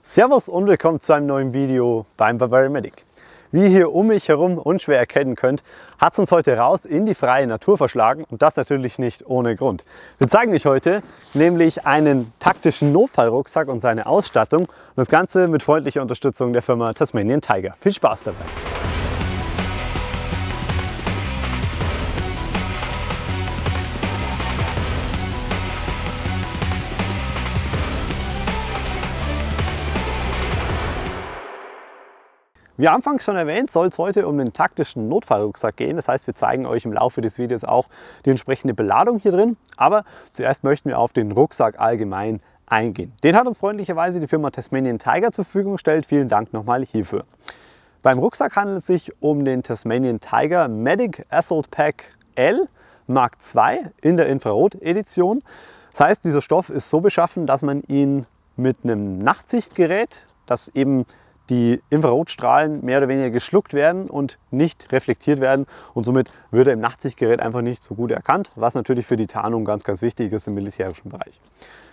Servus und willkommen zu einem neuen Video beim Bavarian Medic. Wie ihr hier um mich herum unschwer erkennen könnt, hat es uns heute raus in die freie Natur verschlagen und das natürlich nicht ohne Grund. Wir zeigen euch heute nämlich einen taktischen Notfallrucksack und seine Ausstattung und das Ganze mit freundlicher Unterstützung der Firma Tasmanian Tiger. Viel Spaß dabei! Wie anfangs schon erwähnt, soll es heute um den taktischen Notfallrucksack gehen. Das heißt, wir zeigen euch im Laufe des Videos auch die entsprechende Beladung hier drin. Aber zuerst möchten wir auf den Rucksack allgemein eingehen. Den hat uns freundlicherweise die Firma Tasmanian Tiger zur Verfügung gestellt. Vielen Dank nochmal hierfür. Beim Rucksack handelt es sich um den Tasmanian Tiger Medic Assault Pack L Mark II in der Infrarot-Edition. Das heißt, dieser Stoff ist so beschaffen, dass man ihn mit einem Nachtsichtgerät, das eben die Infrarotstrahlen mehr oder weniger geschluckt werden und nicht reflektiert werden und somit wird er im Nachtsichtgerät einfach nicht so gut erkannt, was natürlich für die Tarnung ganz wichtig ist im militärischen Bereich.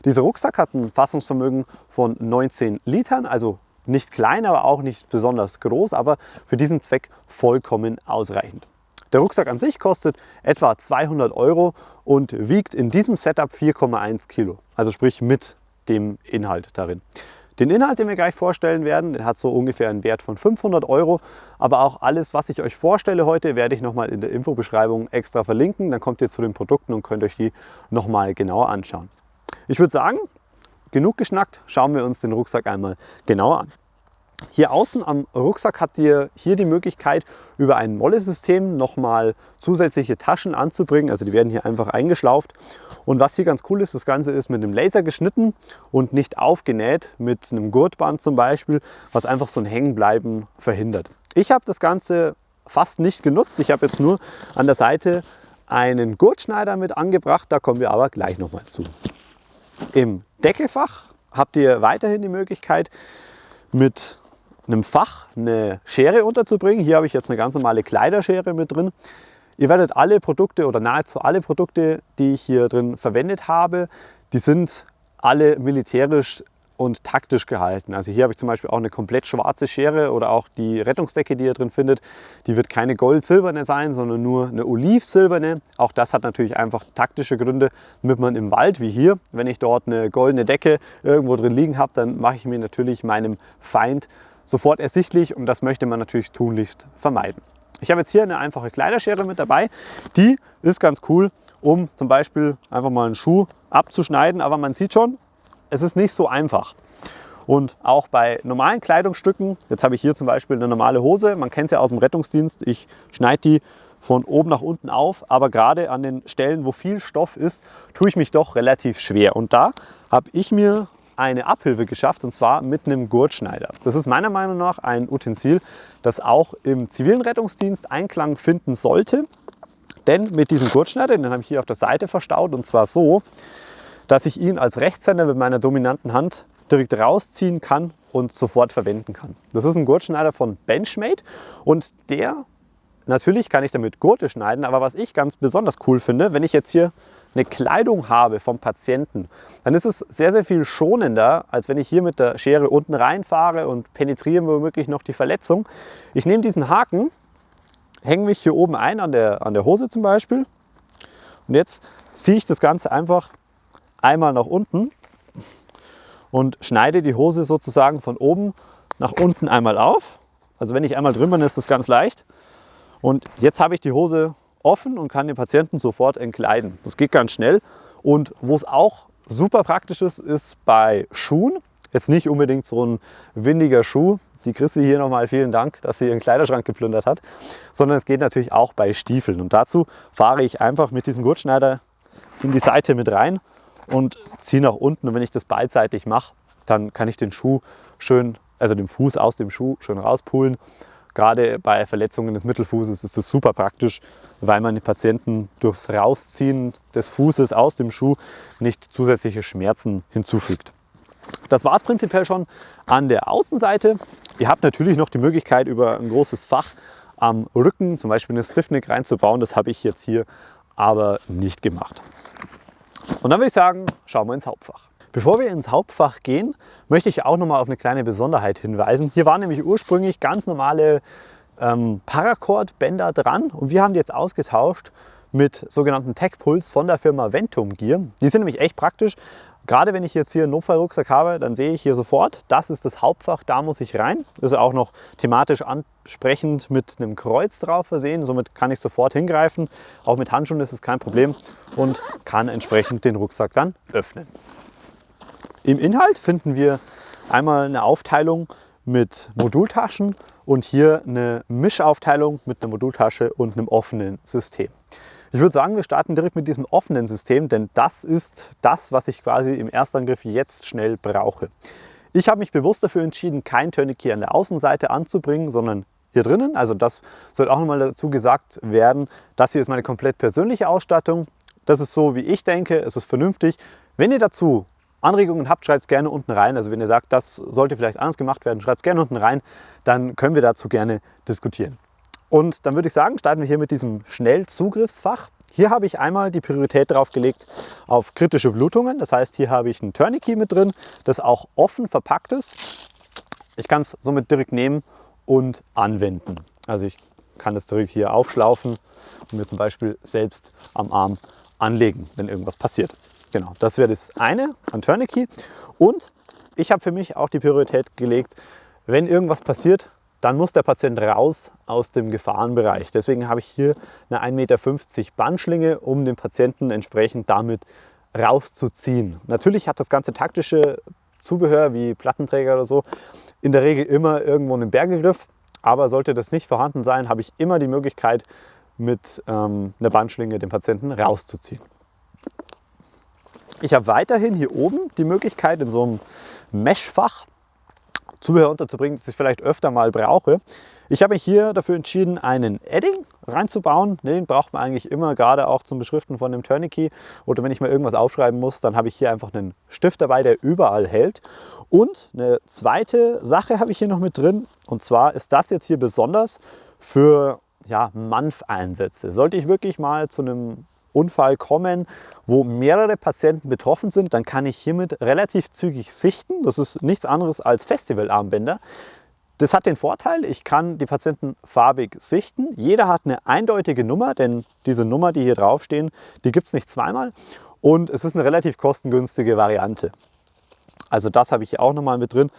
Dieser Rucksack hat ein Fassungsvermögen von 19 Litern, also nicht klein, aber auch nicht besonders groß, aber für diesen Zweck vollkommen ausreichend. Der Rucksack an sich kostet etwa 200 € und wiegt in diesem Setup 4,1 Kilo, also sprich mit dem Inhalt darin. Den Inhalt, den wir gleich vorstellen werden, der hat so ungefähr einen Wert von 500 €. Aber auch alles, was ich euch vorstelle heute, werde ich nochmal in der Infobeschreibung extra verlinken. Dann kommt ihr zu den Produkten und könnt euch die nochmal genauer anschauen. Ich würde sagen, genug geschnackt, schauen wir uns den Rucksack einmal genauer an. Hier außen am Rucksack habt ihr hier die Möglichkeit, über ein Molle-System nochmal zusätzliche Taschen anzubringen. Also die werden hier einfach eingeschlauft. Und was hier ganz cool ist, das Ganze ist mit einem Laser geschnitten und nicht aufgenäht, mit einem Gurtband zum Beispiel, was einfach so ein Hängenbleiben verhindert. Ich habe das Ganze fast nicht genutzt. Ich habe jetzt nur an der Seite einen Gurtschneider mit angebracht. Da kommen wir aber gleich nochmal zu. Im Deckelfach habt ihr weiterhin die Möglichkeit, mit einem Fach eine Schere unterzubringen. Hier habe ich jetzt eine ganz normale Kleiderschere mit drin. Ihr werdet alle Produkte oder nahezu alle Produkte, die ich hier drin verwendet habe, die sind alle militärisch und taktisch gehalten. Also hier habe ich zum Beispiel auch eine komplett schwarze Schere oder auch die Rettungsdecke, die ihr drin findet, die wird keine gold-silberne sein, sondern nur eine oliv-silberne. Auch das hat natürlich einfach taktische Gründe, damit man im Wald wie hier, wenn ich dort eine goldene Decke irgendwo drin liegen habe, dann mache ich mir natürlich meinem Feind sofort ersichtlich und das möchte man natürlich tunlichst vermeiden. Ich habe jetzt hier eine einfache Kleiderschere mit dabei. Die ist ganz cool, um zum Beispiel einfach mal einen Schuh abzuschneiden, aber man sieht schon, es ist nicht so einfach. Und auch bei normalen Kleidungsstücken, jetzt habe ich hier zum Beispiel eine normale Hose, man kennt es ja aus dem Rettungsdienst, ich schneide die von oben nach unten auf, aber gerade an den Stellen, wo viel Stoff ist, tue ich mich doch relativ schwer. Und da habe ich mir eine Abhilfe geschafft und zwar mit einem Gurtschneider. Das ist meiner Meinung nach ein Utensil, das auch im zivilen Rettungsdienst Einklang finden sollte. Denn mit diesem Gurtschneider, den habe ich hier auf der Seite verstaut und zwar so, dass ich ihn als Rechtshänder mit meiner dominanten Hand direkt rausziehen kann und sofort verwenden kann. Das ist ein Gurtschneider von Benchmade und der, natürlich kann ich damit Gurte schneiden, aber was ich ganz besonders cool finde, wenn ich jetzt hier eine Kleidung habe vom Patienten, dann ist es sehr viel schonender, als wenn ich hier mit der Schere unten reinfahre und penetriere womöglich noch die Verletzung. Ich nehme diesen Haken, hänge mich hier oben ein an der Hose zum Beispiel und jetzt ziehe ich das Ganze einfach einmal nach unten und schneide die Hose sozusagen von oben nach unten einmal auf. Also wenn ich einmal drin bin, ist das ganz leicht. Und jetzt habe ich die Hose offen und kann den Patienten sofort entkleiden. Das geht ganz schnell. Und wo es auch super praktisch ist, ist bei Schuhen. Jetzt nicht unbedingt so ein windiger Schuh. Die Chrissy hier nochmal vielen Dank, dass sie ihren Kleiderschrank geplündert hat. Sondern es geht natürlich auch bei Stiefeln. Und dazu fahre ich einfach mit diesem Gurtschneider in die Seite mit rein und ziehe nach unten. Und wenn ich das beidseitig mache, dann kann ich den Schuh schön, also den Fuß aus dem Schuh schön rauspulen. Gerade bei Verletzungen des Mittelfußes ist das super praktisch, weil man den Patienten durchs Rausziehen des Fußes aus dem Schuh nicht zusätzliche Schmerzen hinzufügt. Das war es prinzipiell schon an der Außenseite. Ihr habt natürlich noch die Möglichkeit, über ein großes Fach am Rücken zum Beispiel eine Stiffneck reinzubauen. Das habe ich jetzt hier aber nicht gemacht. Und dann würde ich sagen, schauen wir ins Hauptfach. Bevor wir ins Hauptfach gehen, möchte ich auch nochmal auf eine kleine Besonderheit hinweisen. Hier waren nämlich ursprünglich ganz normale Paracord-Bänder dran und wir haben die jetzt ausgetauscht mit sogenannten Tech-Puls von der Firma Ventum Gear. Die sind nämlich echt praktisch. Gerade wenn ich jetzt hier einen Notfallrucksack habe, dann sehe ich hier sofort, das ist das Hauptfach, da muss ich rein. Das ist auch noch thematisch ansprechend mit einem Kreuz drauf versehen. Somit kann ich sofort hingreifen. Auch mit Handschuhen ist es kein Problem und kann entsprechend den Rucksack dann öffnen. Im Inhalt finden wir einmal eine Aufteilung mit Modultaschen und hier eine Mischaufteilung mit einer Modultasche und einem offenen System. Ich würde sagen, wir starten direkt mit diesem offenen System, denn das ist das, was ich quasi im Erstangriff jetzt schnell brauche. Ich habe mich bewusst dafür entschieden, kein Tourniquet an der Außenseite anzubringen, sondern hier drinnen. Also das soll auch nochmal dazu gesagt werden. Das hier ist meine komplett persönliche Ausstattung. Das ist so, wie ich denke. Es ist vernünftig. Wenn ihr dazu Anregungen habt, schreibt es gerne unten rein. Also wenn ihr sagt, das sollte vielleicht anders gemacht werden, schreibt es gerne unten rein. Dann können wir dazu gerne diskutieren. Und dann würde ich sagen, starten wir hier mit diesem Schnellzugriffsfach. Hier habe ich einmal die Priorität darauf gelegt auf kritische Blutungen. Das heißt, hier habe ich ein Tourniquet mit drin, das auch offen verpackt ist. Ich kann es somit direkt nehmen und anwenden. Also ich kann es direkt hier aufschlaufen und mir zum Beispiel selbst am Arm anlegen, wenn irgendwas passiert. Genau, das wäre das eine, ein Tourniquet. Und ich habe für mich auch die Priorität gelegt, wenn irgendwas passiert, dann muss der Patient raus aus dem Gefahrenbereich. Deswegen habe ich hier eine 1,50 Meter Bandschlinge, um den Patienten entsprechend damit rauszuziehen. Natürlich hat das ganze taktische Zubehör wie Plattenträger oder so in der Regel immer irgendwo einen Berggriff. Aber sollte das nicht vorhanden sein, habe ich immer die Möglichkeit, mit einer Bandschlinge den Patienten rauszuziehen. Ich habe weiterhin hier oben die Möglichkeit, in so einem Meshfach Zubehör unterzubringen, das ich vielleicht öfter mal brauche. Ich habe mich hier dafür entschieden, einen Edding reinzubauen. Den braucht man eigentlich immer, gerade auch zum Beschriften von dem Tourniquet. Oder wenn ich mal irgendwas aufschreiben muss, dann habe ich hier einfach einen Stift dabei, der überall hält. Und eine zweite Sache habe ich hier noch mit drin. Und zwar ist das jetzt hier besonders für Manf-Einsätze. Sollte ich wirklich mal zu einem Unfall kommen, wo mehrere Patienten betroffen sind, dann kann ich hiermit relativ zügig sichten. Das ist nichts anderes als Festivalarmbänder. Das hat den Vorteil, ich kann die Patienten farbig sichten. Jeder hat eine eindeutige Nummer, denn diese Nummer, die hier draufstehen, die gibt es nicht zweimal. Und es ist eine relativ kostengünstige Variante. Also das habe ich hier auch nochmal mit drin.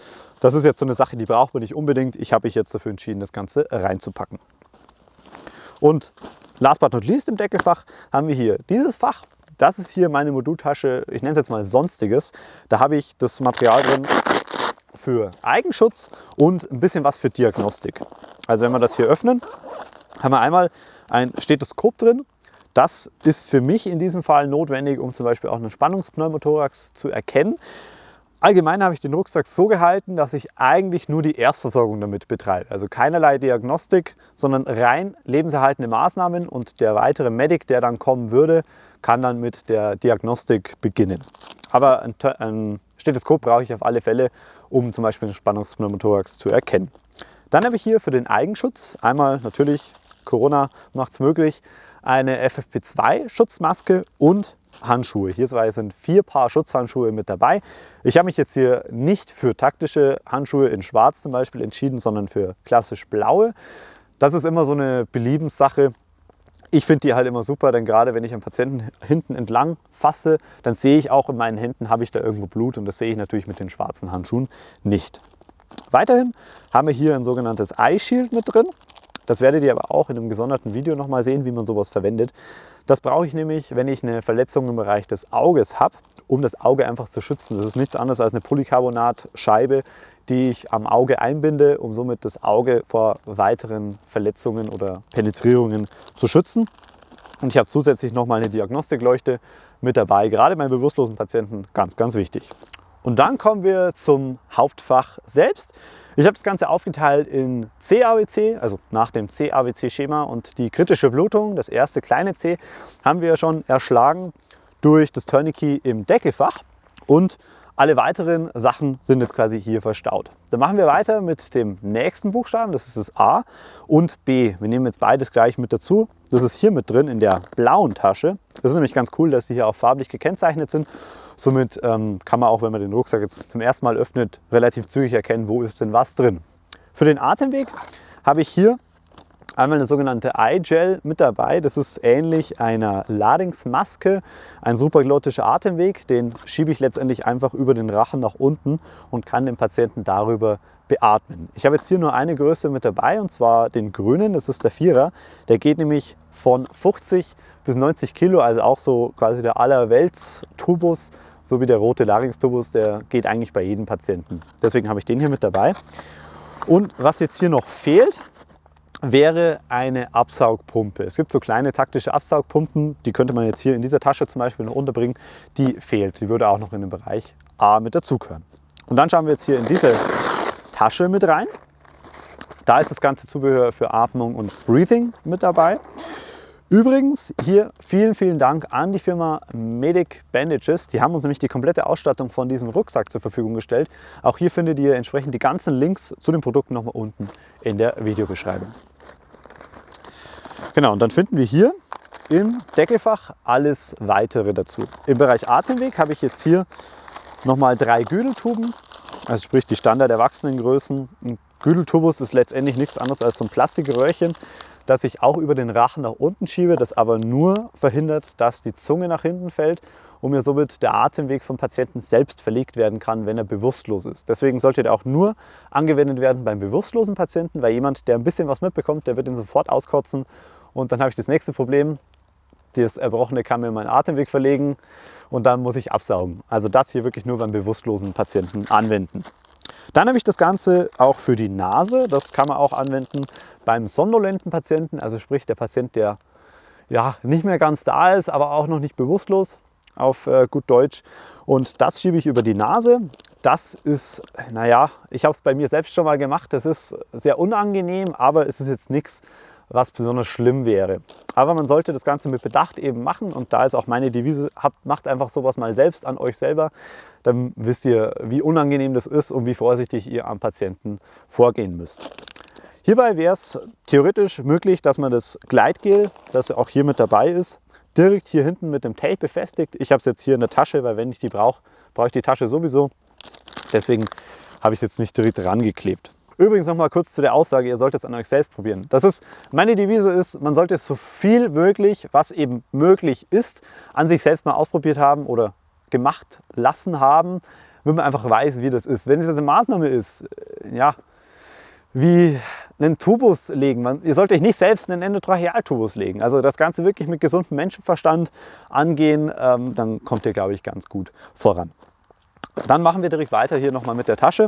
Das ist jetzt so eine Sache, die braucht man nicht unbedingt. Ich habe mich jetzt dafür entschieden, das Ganze reinzupacken. Und last but not least im Deckelfach haben wir hier dieses Fach. Das ist hier meine Modultasche, ich nenne es jetzt mal Sonstiges. Da habe ich das Material drin für Eigenschutz und ein bisschen was für Diagnostik. Also wenn wir das hier öffnen, haben wir einmal ein Stethoskop drin. Das ist für mich in diesem Fall notwendig, um zum Beispiel auch einen Spannungspneumothorax zu erkennen. Allgemein habe ich den Rucksack so gehalten, dass ich eigentlich nur die Erstversorgung damit betreibe. Also keinerlei Diagnostik, sondern rein lebenserhaltende Maßnahmen und der weitere Medic, der dann kommen würde, kann dann mit der Diagnostik beginnen. Aber ein Stethoskop brauche ich auf alle Fälle, um zum Beispiel einen Spannungspneumothorax zu erkennen. Dann habe ich hier für den Eigenschutz einmal natürlich, Corona macht es möglich, eine FFP2-Schutzmaske und Handschuhe. Hier sind 4 Paar Schutzhandschuhe mit dabei. Ich habe mich jetzt hier nicht für taktische Handschuhe in schwarz zum Beispiel entschieden, sondern für klassisch blaue. Das ist immer so eine Beliebenssache. Ich finde die halt immer super, denn gerade wenn ich einen Patienten hinten entlang fasse, dann sehe ich auch in meinen Händen, habe ich da irgendwo Blut und das sehe ich natürlich mit den schwarzen Handschuhen nicht. Weiterhin haben wir hier ein sogenanntes Eye Shield mit drin. Das werdet ihr aber auch in einem gesonderten Video nochmal sehen, wie man sowas verwendet. Das brauche ich nämlich, wenn ich eine Verletzung im Bereich des Auges habe, um das Auge einfach zu schützen. Das ist nichts anderes als eine Polycarbonatscheibe, die ich am Auge einbinde, um somit das Auge vor weiteren Verletzungen oder Penetrierungen zu schützen. Und ich habe zusätzlich nochmal eine Diagnostikleuchte mit dabei, gerade bei bewusstlosen Patienten ganz, ganz wichtig. Und dann kommen wir zum Hauptfach selbst. Ich habe das Ganze aufgeteilt in C-ABC, also nach dem C-ABC-Schema, und die kritische Blutung, das erste kleine C, haben wir schon erschlagen durch das Tourniquet im Deckelfach und alle weiteren Sachen sind jetzt quasi hier verstaut. Dann machen wir weiter mit dem nächsten Buchstaben, das ist das A und B. Wir nehmen jetzt beides gleich mit dazu. Das ist hier mit drin in der blauen Tasche. Das ist nämlich ganz cool, dass die hier auch farblich gekennzeichnet sind. Somit kann man auch, wenn man den Rucksack jetzt zum ersten Mal öffnet, relativ zügig erkennen, wo ist denn was drin. Für den Atemweg habe ich hier einmal eine sogenannte Eye-Gel mit dabei. Das ist ähnlich einer Larynxmaske, ein supraglottischer Atemweg. Den schiebe ich letztendlich einfach über den Rachen nach unten und kann den Patienten darüber beatmen. Ich habe jetzt hier nur eine Größe mit dabei, und zwar den grünen, das ist der 4er. Der geht nämlich von 50 bis 90 Kilo, also auch so quasi der Allerwelts-Tubus, so wie der rote Larynx-Tubus, der geht eigentlich bei jedem Patienten. Deswegen habe ich den hier mit dabei. Und was jetzt hier noch fehlt, wäre eine Absaugpumpe. Es gibt so kleine taktische Absaugpumpen, die könnte man jetzt hier in dieser Tasche zum Beispiel noch unterbringen. Die fehlt, die würde auch noch in den Bereich A mit dazugehören. Und dann schauen wir jetzt hier in diese Tasche mit rein. Da ist das ganze Zubehör für Atmung und Breathing mit dabei. Übrigens hier vielen Dank an die Firma Medic Bandages. Die haben uns nämlich die komplette Ausstattung von diesem Rucksack zur Verfügung gestellt. Auch hier findet ihr entsprechend die ganzen Links zu den Produkten nochmal unten in der Videobeschreibung. Genau, und dann finden wir hier im Deckelfach alles weitere dazu. Im Bereich Atemweg habe ich jetzt hier nochmal 3 Güdeltuben, also sprich die Standard-Erwachsenengrößen. Ein Güdeltubus ist letztendlich nichts anderes als so ein Plastikröhrchen, das ich auch über den Rachen nach unten schiebe, das aber nur verhindert, dass die Zunge nach hinten fällt und mir somit der Atemweg vom Patienten selbst verlegt werden kann, wenn er bewusstlos ist. Deswegen sollte der auch nur angewendet werden beim bewusstlosen Patienten, weil jemand, der ein bisschen was mitbekommt, der wird ihn sofort auskotzen und dann habe ich das nächste Problem. Das Erbrochene kann mir meinen Atemweg verlegen und dann muss ich absaugen. Also das hier wirklich nur beim bewusstlosen Patienten anwenden. Dann habe ich das Ganze auch für die Nase. Das kann man auch anwenden beim somnolenten Patienten, also sprich der Patient, der ja nicht mehr ganz da ist, aber auch noch nicht bewusstlos auf gut Deutsch. Und das schiebe ich über die Nase. Das ist, naja, ich habe es bei mir selbst schon mal gemacht. Das ist sehr unangenehm, aber es ist jetzt nichts, was besonders schlimm wäre. Aber man sollte das Ganze mit Bedacht eben machen und da ist auch meine Devise, macht einfach sowas mal selbst an euch selber. Dann wisst ihr, wie unangenehm das ist und wie vorsichtig ihr am Patienten vorgehen müsst. Hierbei wäre es theoretisch möglich, dass man das Gleitgel, das auch hier mit dabei ist, direkt hier hinten mit dem Tape befestigt. Ich habe es jetzt hier in der Tasche, weil wenn ich die brauche ich die Tasche sowieso. Deswegen habe ich es jetzt nicht direkt rangeklebt. Übrigens noch mal kurz zu der Aussage, ihr solltet es an euch selbst probieren. Meine Devise ist, man sollte so viel möglich, was eben möglich ist, an sich selbst mal ausprobiert haben oder gemacht lassen haben, wenn man einfach weiß, wie das ist. Wenn es jetzt eine Maßnahme ist, ja, wie einen Tubus legen. Ihr sollt euch nicht selbst einen Endotrachealtubus legen. Also das Ganze wirklich mit gesundem Menschenverstand angehen, dann kommt ihr, glaube ich, ganz gut voran. Dann machen wir direkt weiter hier nochmal mit der Tasche.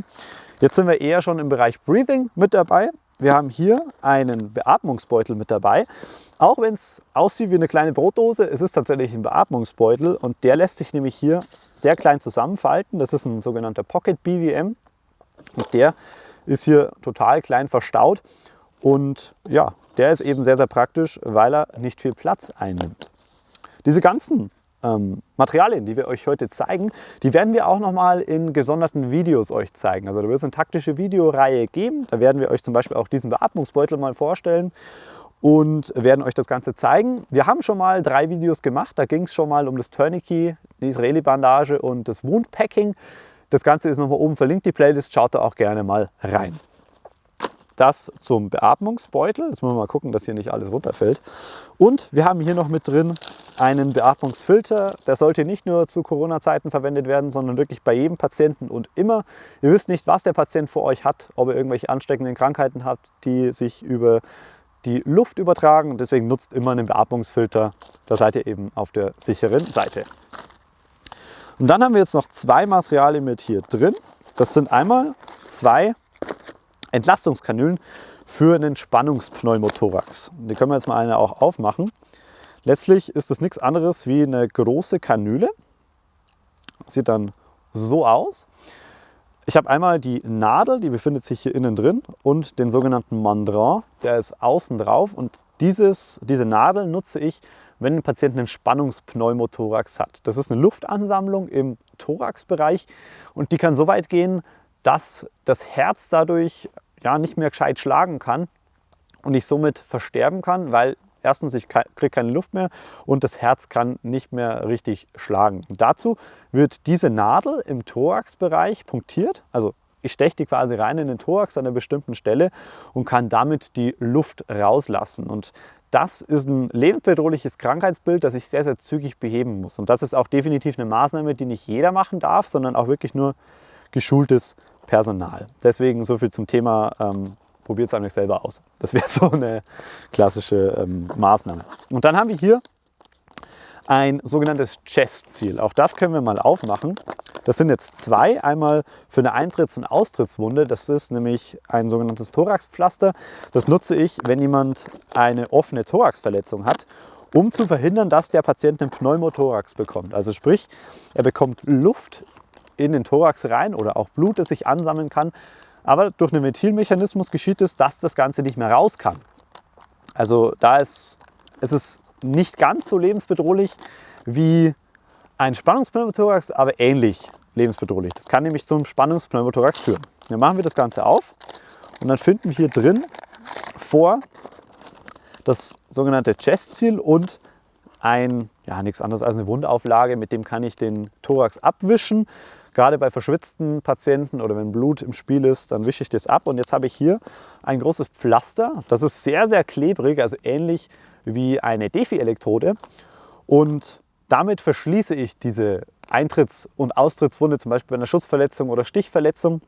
Jetzt sind wir eher schon im Bereich Breathing mit dabei. Wir haben hier einen Beatmungsbeutel mit dabei. Auch wenn es aussieht wie eine kleine Brotdose, es ist tatsächlich ein Beatmungsbeutel und der lässt sich nämlich hier sehr klein zusammenfalten. Das ist ein sogenannter Pocket BVM und der ist hier total klein verstaut und ja, der ist eben sehr praktisch, weil er nicht viel Platz einnimmt. Diese ganzen Materialien, die wir euch heute zeigen, die werden wir auch nochmal in gesonderten Videos euch zeigen. Also da wird es eine taktische Videoreihe geben. Da werden wir euch zum Beispiel auch diesen Beatmungsbeutel mal vorstellen und werden euch das Ganze zeigen. Wir haben schon mal 3 Videos gemacht. Da ging es schon mal um das Tourniquet, die Israeli-Bandage und das Woundpacking. Das Ganze ist nochmal oben verlinkt, die Playlist. Schaut da auch gerne mal rein. Das zum Beatmungsbeutel. Jetzt müssen wir mal gucken, dass hier nicht alles runterfällt. Und wir haben hier noch mit drin einen Beatmungsfilter. Der sollte nicht nur zu Corona-Zeiten verwendet werden, sondern wirklich bei jedem Patienten und immer. Ihr wisst nicht, was der Patient vor euch hat, ob er irgendwelche ansteckenden Krankheiten hat, die sich über die Luft übertragen. Deswegen nutzt immer einen Beatmungsfilter. Da seid ihr eben auf der sicheren Seite. Und dann haben wir jetzt noch 2 Materialien mit hier drin. Das sind einmal 2 Entlastungskanülen für einen Spannungspneumothorax. Die können wir jetzt mal eine auch aufmachen. Letztlich ist es nichts anderes wie eine große Kanüle. Sieht dann so aus. Ich habe einmal die Nadel, die befindet sich hier innen drin, und den sogenannten Mandrin, der ist außen drauf. Und diese Nadel nutze ich, wenn ein Patient einen Spannungspneumothorax hat. Das ist eine Luftansammlung im Thoraxbereich und die kann so weit gehen, dass das Herz dadurch ja nicht mehr gescheit schlagen kann und ich somit versterben kann, weil Erstens, ich kriege keine Luft mehr und das Herz kann nicht mehr richtig schlagen. Und dazu wird diese Nadel im Thoraxbereich punktiert, also ich steche die quasi rein in den Thorax an einer bestimmten Stelle und kann damit die Luft rauslassen. Und das ist ein lebensbedrohliches Krankheitsbild, das ich sehr, sehr zügig beheben muss. Und das ist auch definitiv eine Maßnahme, die nicht jeder machen darf, sondern auch wirklich nur geschultes Personal. Deswegen so viel zum Thema, probiert es an euch selber aus. Das wäre so eine klassische Maßnahme. Und dann haben wir hier ein sogenanntes Chest-Seal. Auch das können wir mal aufmachen. Das sind jetzt zwei. Einmal für eine Eintritts- und Austrittswunde. Das ist nämlich ein sogenanntes Thoraxpflaster. Das nutze ich, wenn jemand eine offene Thoraxverletzung hat, um zu verhindern, dass der Patient einen Pneumothorax bekommt. Also sprich, er bekommt Luft in den Thorax rein oder auch Blut, das sich ansammeln kann. Aber durch einen Ventilmechanismus geschieht es, dass das Ganze nicht mehr raus kann. Also es ist nicht ganz so lebensbedrohlich wie ein Spannungspneumothorax, aber ähnlich lebensbedrohlich. Das kann nämlich zum Spannungspneumothorax führen. Dann machen wir das Ganze auf und dann finden wir hier drin vor das sogenannte Chest-Seal und nichts anderes als eine Wundauflage, mit dem kann ich den Thorax abwischen. Gerade bei verschwitzten Patienten oder wenn Blut im Spiel ist, dann wische ich das ab. Und jetzt habe ich hier ein großes Pflaster. Das ist sehr, sehr klebrig, also ähnlich wie eine Defi-Elektrode. Und damit verschließe ich diese Eintritts- und Austrittswunde, zum Beispiel bei einer Schussverletzung oder Stichverletzung.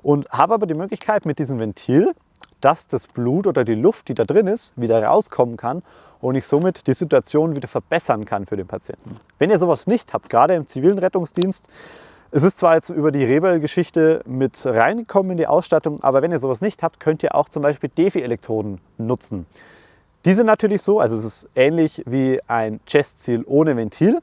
Und habe aber die Möglichkeit mit diesem Ventil, dass das Blut oder die Luft, die da drin ist, wieder rauskommen kann und ich somit die Situation wieder verbessern kann für den Patienten. Wenn ihr sowas nicht habt, gerade im zivilen Rettungsdienst, es ist zwar jetzt über die Rebel-Geschichte mit reingekommen in die Ausstattung, aber wenn ihr sowas nicht habt, könnt ihr auch zum Beispiel Defi-Elektroden nutzen. Die sind natürlich so, also es ist ähnlich wie ein Chest-Seal ohne Ventil.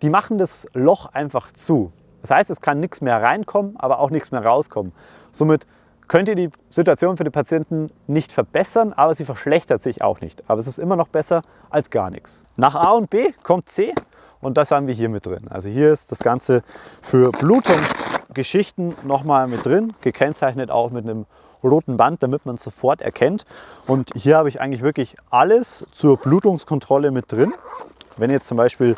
Die machen das Loch einfach zu. Das heißt, es kann nichts mehr reinkommen, aber auch nichts mehr rauskommen. Somit könnt ihr die Situation für die Patienten nicht verbessern, aber sie verschlechtert sich auch nicht. Aber es ist immer noch besser als gar nichts. Nach A und B kommt C und das haben wir hier mit drin. Also hier ist das Ganze für Blutungsgeschichten nochmal mit drin, gekennzeichnet auch mit einem roten Band, damit man es sofort erkennt. Und hier habe ich eigentlich wirklich alles zur Blutungskontrolle mit drin. Wenn jetzt zum Beispiel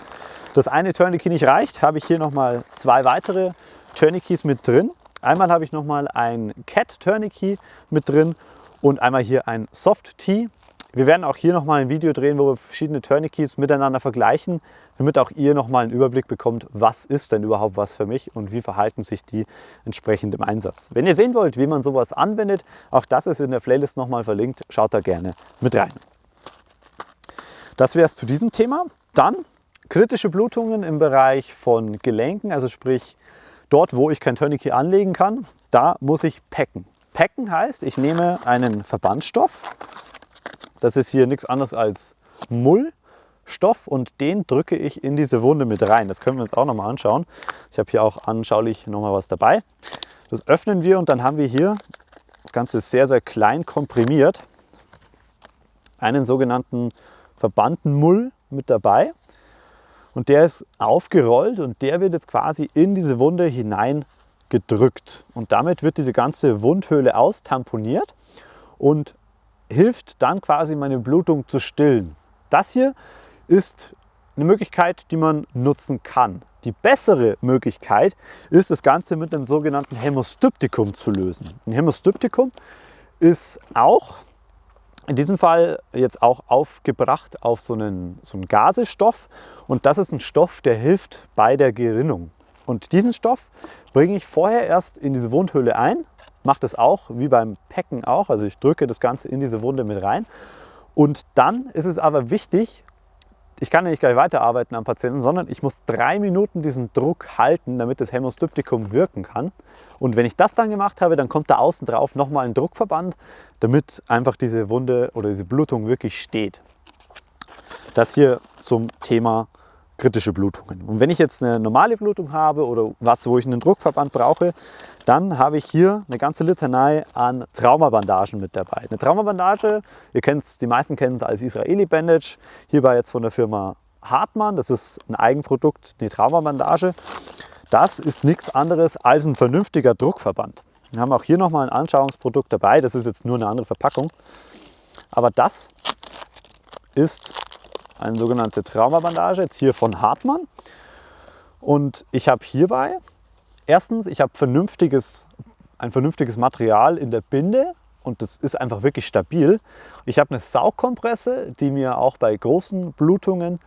das eine Tourniquet nicht reicht, habe ich hier nochmal zwei weitere Tourniquets mit drin. Einmal habe ich nochmal ein Cat Tourniquet mit drin und einmal hier ein Soft T. Wir werden auch hier nochmal ein Video drehen, wo wir verschiedene Tourniquets miteinander vergleichen, damit auch ihr nochmal einen Überblick bekommt, was ist denn überhaupt was für mich und wie verhalten sich die entsprechend im Einsatz. Wenn ihr sehen wollt, wie man sowas anwendet, auch das ist in der Playlist nochmal verlinkt, schaut da gerne mit rein. Das wäre es zu diesem Thema. Dann kritische Blutungen im Bereich von Gelenken, also sprich dort, wo ich kein Tourniquet anlegen kann, da muss ich packen. Packen heißt, ich nehme einen Verbandstoff, das ist hier nichts anderes als Mullstoff und den drücke ich in diese Wunde mit rein. Das können wir uns auch nochmal anschauen. Ich habe hier auch anschaulich nochmal was dabei. Das öffnen wir und dann haben wir hier, das Ganze ist sehr, sehr klein komprimiert, einen sogenannten Verbandmull mit dabei. Und der ist aufgerollt und der wird jetzt quasi in diese Wunde hinein gedrückt. Und damit wird diese ganze Wundhöhle austamponiert und hilft dann quasi meine Blutung zu stillen. Das hier ist eine Möglichkeit, die man nutzen kann. Die bessere Möglichkeit ist, das Ganze mit einem sogenannten Hämostyptikum zu lösen. Ein Hämostyptikum ist auch in diesem Fall jetzt auch aufgebracht auf so einen Gasestoff und das ist ein Stoff, der hilft bei der Gerinnung. Und diesen Stoff bringe ich vorher erst in diese Wundhöhle ein, mache das auch wie beim Packen auch, also ich drücke das Ganze in diese Wunde mit rein und dann ist es aber wichtig, ich kann nicht gleich weiterarbeiten am Patienten, sondern ich muss 3 Minuten diesen Druck halten, damit das Hämostyptikum wirken kann. Und wenn ich das dann gemacht habe, dann kommt da außen drauf nochmal ein Druckverband, damit einfach diese Wunde oder diese Blutung wirklich steht. Das hier zum Thema kritische Blutungen. Und wenn ich jetzt eine normale Blutung habe oder was, wo ich einen Druckverband brauche, dann habe ich hier eine ganze Litanei an Traumabandagen mit dabei. Eine Traumabandage, ihr kennt es, die meisten kennen es als Israeli Bandage, hierbei jetzt von der Firma Hartmann, das ist ein Eigenprodukt, eine Traumabandage. Das ist nichts anderes als ein vernünftiger Druckverband. Wir haben auch hier nochmal ein Anschauungsprodukt dabei, das ist jetzt nur eine andere Verpackung. Aber das ist eine sogenannte Traumabandage, jetzt hier von Hartmann. Und ich habe hierbei, erstens, ich habe ein vernünftiges Material in der Binde und das ist einfach wirklich stabil. Ich habe eine Saugkompresse, die mir auch bei großen Blutungen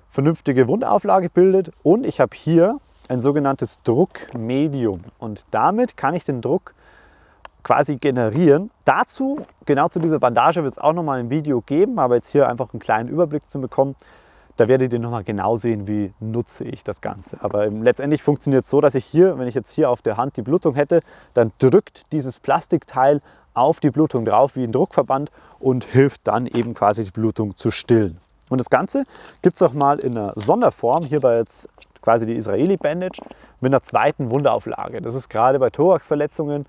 vernünftige Wundauflage bildet, und ich habe hier ein sogenanntes Druckmedium und damit kann ich den Druck quasi generieren. Dazu, genau zu dieser Bandage, wird es auch nochmal ein Video geben, aber jetzt hier einfach einen kleinen Überblick zu bekommen. Da werdet ihr nochmal genau sehen, wie nutze ich das Ganze. Aber letztendlich funktioniert es so, dass ich hier, wenn ich jetzt hier auf der Hand die Blutung hätte, dann drückt dieses Plastikteil auf die Blutung drauf wie ein Druckverband und hilft dann eben quasi die Blutung zu stillen. Und das Ganze gibt es auch mal in einer Sonderform, hierbei jetzt quasi die Israeli Bandage mit einer zweiten Wundauflage. Das ist gerade bei Thoraxverletzungen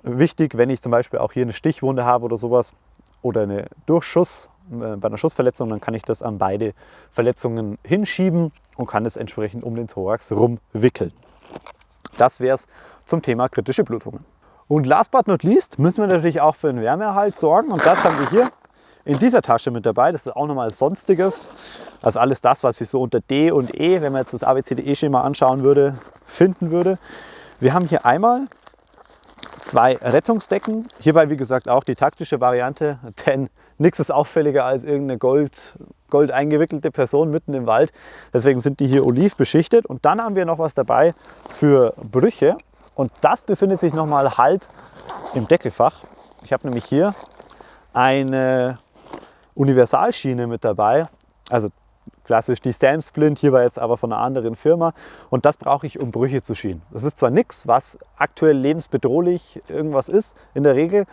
wichtig, wenn ich zum Beispiel auch hier eine Stichwunde habe oder sowas oder eine Durchschuss, bei einer Schussverletzung, dann kann ich das an beide Verletzungen hinschieben und kann es entsprechend um den Thorax rumwickeln. Das wäre es zum Thema kritische Blutungen. Und last but not least müssen wir natürlich auch für den Wärmeerhalt sorgen, und das haben wir hier in dieser Tasche mit dabei. Das ist auch nochmal Sonstiges, also alles das, was ich so unter D und E, wenn man jetzt das ABCDE-Schema anschauen würde, finden würde. Wir haben hier einmal 2 Rettungsdecken, hierbei wie gesagt auch die taktische Variante, denn nichts ist auffälliger als irgendeine gold eingewickelte Person mitten im Wald. Deswegen sind die hier oliv beschichtet, und dann haben wir noch was dabei für Brüche, und das befindet sich nochmal halb im Deckelfach. Ich habe nämlich hier eine Universalschiene mit dabei, also klassisch die Sam Splint, hierbei jetzt aber von einer anderen Firma, und das brauche ich, um Brüche zu schienen. Das ist zwar nichts, was aktuell lebensbedrohlich irgendwas ist in der Regel,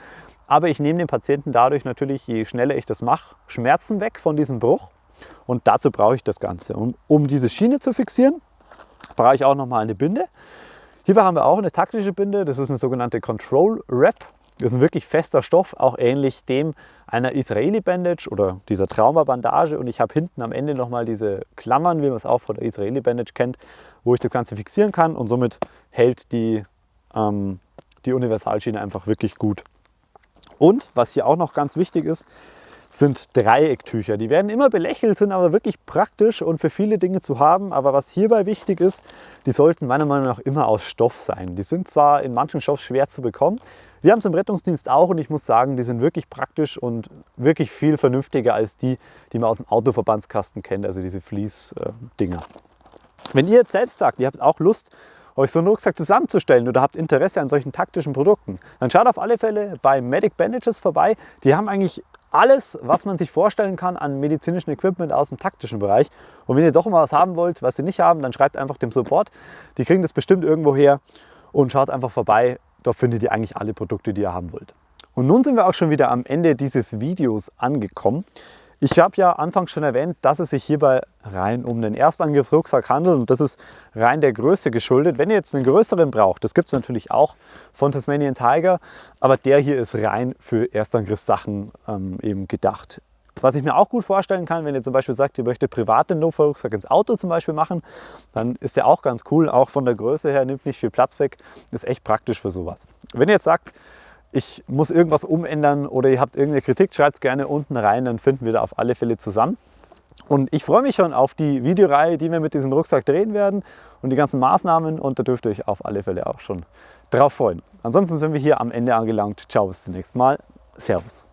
aber ich nehme dem Patienten dadurch natürlich, je schneller ich das mache, Schmerzen weg von diesem Bruch, und dazu brauche ich das Ganze. Um diese Schiene zu fixieren, brauche ich auch nochmal eine Binde. Hierbei haben wir auch eine taktische Binde, das ist eine sogenannte Control Wrap. Das ist ein wirklich fester Stoff, auch ähnlich dem einer Israeli Bandage oder dieser Traumabandage, und ich habe hinten am Ende nochmal diese Klammern, wie man es auch von der Israeli Bandage kennt, wo ich das Ganze fixieren kann, und somit hält die Universalschiene einfach wirklich gut. Und was hier auch noch ganz wichtig ist, sind Dreiecktücher. Die werden immer belächelt, sind aber wirklich praktisch und für viele Dinge zu haben. Aber was hierbei wichtig ist, die sollten meiner Meinung nach immer aus Stoff sein. Die sind zwar in manchen Shops schwer zu bekommen, wir haben es im Rettungsdienst auch, und ich muss sagen, die sind wirklich praktisch und wirklich viel vernünftiger als die man aus dem Autoverbandskasten kennt, also diese Vlies-Dinger. Wenn ihr jetzt selbst sagt, ihr habt auch Lust, euch so einen Rucksack zusammenzustellen oder habt Interesse an solchen taktischen Produkten, dann schaut auf alle Fälle bei Medic Bandages vorbei. Die haben eigentlich alles, was man sich vorstellen kann an medizinischen Equipment aus dem taktischen Bereich. Und wenn ihr doch mal was haben wollt, was sie nicht haben, dann schreibt einfach dem Support. Die kriegen das bestimmt irgendwo her, und schaut einfach vorbei. Dort findet ihr eigentlich alle Produkte, die ihr haben wollt. Und nun sind wir auch schon wieder am Ende dieses Videos angekommen. Ich habe ja anfangs schon erwähnt, dass es sich hierbei rein um den Erstangriffsrucksack handelt, und das ist rein der Größe geschuldet. Wenn ihr jetzt einen größeren braucht, das gibt es natürlich auch von Tasmanian Tiger, aber der hier ist rein für Erstangriffssachen eben gedacht. Was ich mir auch gut vorstellen kann, wenn ihr zum Beispiel sagt, ihr möchtet privat den Notfallrucksack ins Auto zum Beispiel machen, dann ist der auch ganz cool, auch von der Größe her, nimmt nicht viel Platz weg, ist echt praktisch für sowas. Wenn ihr jetzt sagt, ich muss irgendwas umändern oder ihr habt irgendeine Kritik, schreibt es gerne unten rein, dann finden wir da auf alle Fälle zusammen. Und ich freue mich schon auf die Videoreihe, die wir mit diesem Rucksack drehen werden und die ganzen Maßnahmen, und da dürft ihr euch auf alle Fälle auch schon drauf freuen. Ansonsten sind wir hier am Ende angelangt. Ciao, bis zum nächsten Mal. Servus.